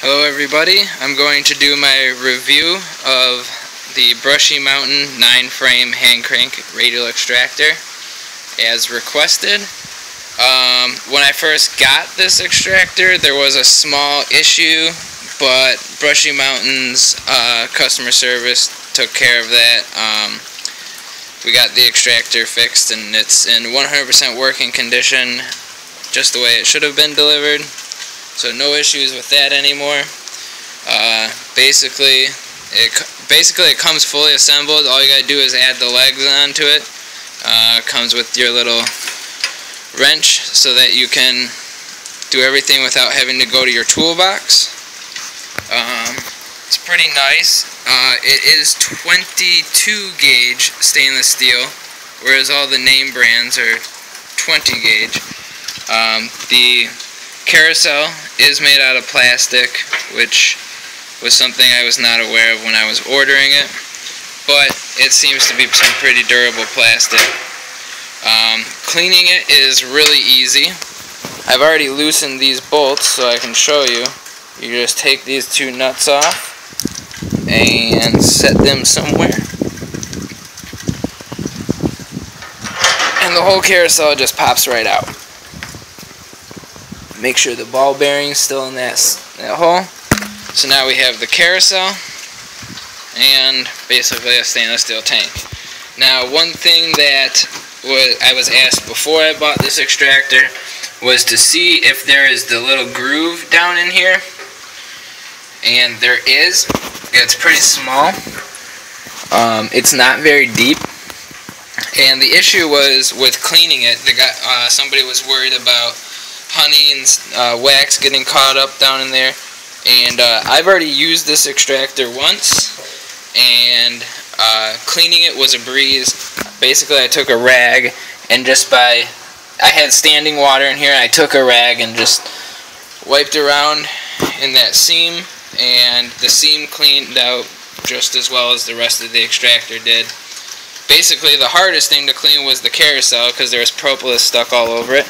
Hello everybody, I'm going to do my review of the Brushy Mountain 9-frame hand crank radial extractor as requested. When I first got this extractor there was a small issue, but Brushy Mountain's customer service took care of that. We got the extractor fixed and it's in 100% working condition, just the way it should have been delivered. So no issues with that anymore. Basically it comes fully assembled. All you gotta do is add the legs onto it. It comes with your little wrench so that you can do everything without having to go to your toolbox. It's pretty nice. It is 22 gauge stainless steel, whereas all the name brands are 20 gauge. The carousel is made out of plastic, which was something I was not aware of when I was ordering it, but it seems to be some pretty durable plastic. Cleaning it is really easy. I've already loosened these bolts so I can show you. You just take these two nuts off and set them somewhere, and the whole carousel just pops right out. Make sure the ball bearing's still in that hole. So now we have the carousel and basically a stainless steel tank. Now one thing that I was asked before I bought this extractor was to see if there is the little groove down in here, and there is. It's pretty small. It's not very deep, and the issue was with cleaning it. Somebody was worried about honey and wax getting caught up down in there, and I've already used this extractor once, and cleaning it was a breeze. Basically I took a rag and I had standing water in here, and I took a rag and just wiped around in that seam, and the seam cleaned out just as well as the rest of the extractor did. Basically the hardest thing to clean was the carousel because there was propolis stuck all over it.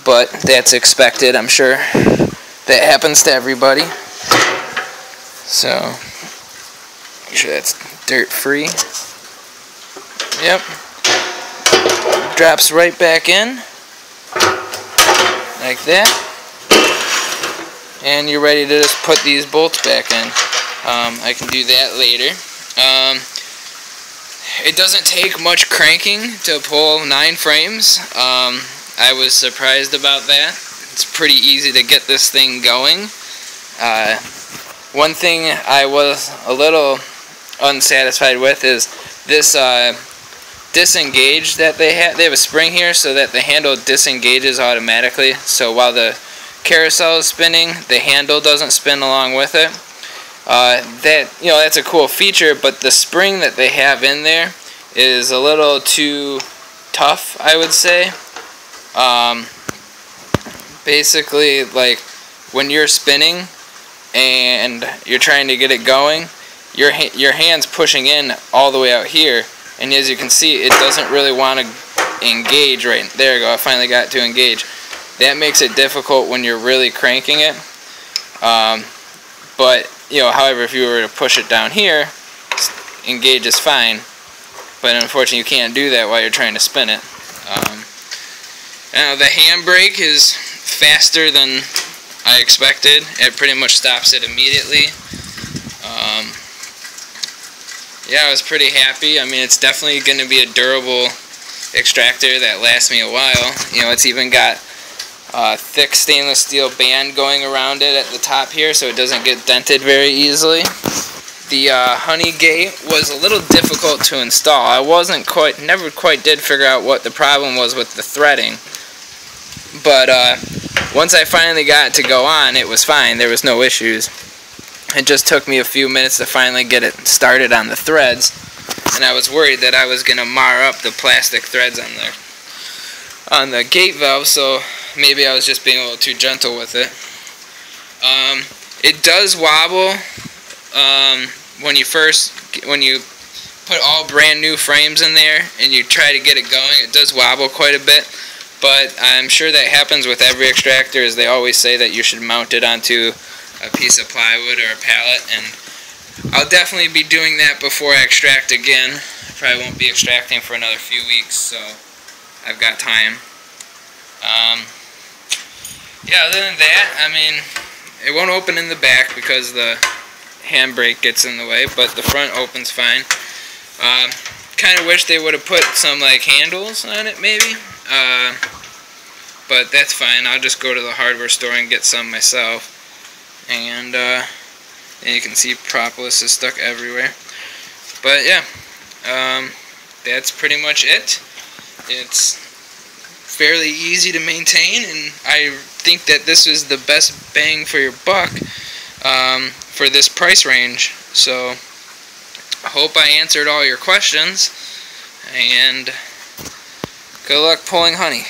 But that's expected, I'm sure. That happens to everybody. So, make sure that's dirt free. Yep. Drops right back in. Like that. And you're ready to just put these bolts back in. I can do that later. It doesn't take much cranking to pull 9 frames. I was surprised about that. It's pretty easy to get this thing going. One thing I was a little unsatisfied with is this disengage that they have. They have a spring here so that the handle disengages automatically. So while the carousel is spinning, the handle doesn't spin along with it. That's a cool feature, but the spring that they have in there is a little too tough, I would say. Basically, like when you're spinning and you're trying to get it going, your hand's pushing in all the way out here, and as you can see, it doesn't really want to engage. Right there we go, I finally got it to engage. That makes it difficult when you're really cranking it. But however, if you were to push it down here, engage is fine, but unfortunately you can't do that while you're trying to spin it. The handbrake is faster than I expected. It pretty much stops it immediately. I was pretty happy. I mean, it's definitely going to be a durable extractor that lasts me a while. It's even got a thick stainless steel band going around it at the top here, so it doesn't get dented very easily. The honey gate was a little difficult to install. I never quite did figure out what the problem was with the threading. But once I finally got it to go on, it was fine. There was no issues. It just took me a few minutes to finally get it started on the threads, and I was worried that I was going to mar up the plastic threads on the gate valve, so maybe I was just being a little too gentle with it. It does wobble when you put all brand new frames in there and you try to get it going. It does wobble quite a bit. But I'm sure that happens with every extractor, as they always say that you should mount it onto a piece of plywood or a pallet, and I'll definitely be doing that before I extract again. I probably won't be extracting for another few weeks, so I've got time. Yeah, other than that, I mean, it won't open in the back because the handbrake gets in the way, but the front opens fine. Kind of wish they would have put some like handles on it maybe, but that's fine. I'll just go to the hardware store and get some myself. And you can see propolis is stuck everywhere. But yeah, that's pretty much it. It's fairly easy to maintain, and I think that this is the best bang for your buck for this price range. So I hope I answered all your questions, and good luck pulling honey.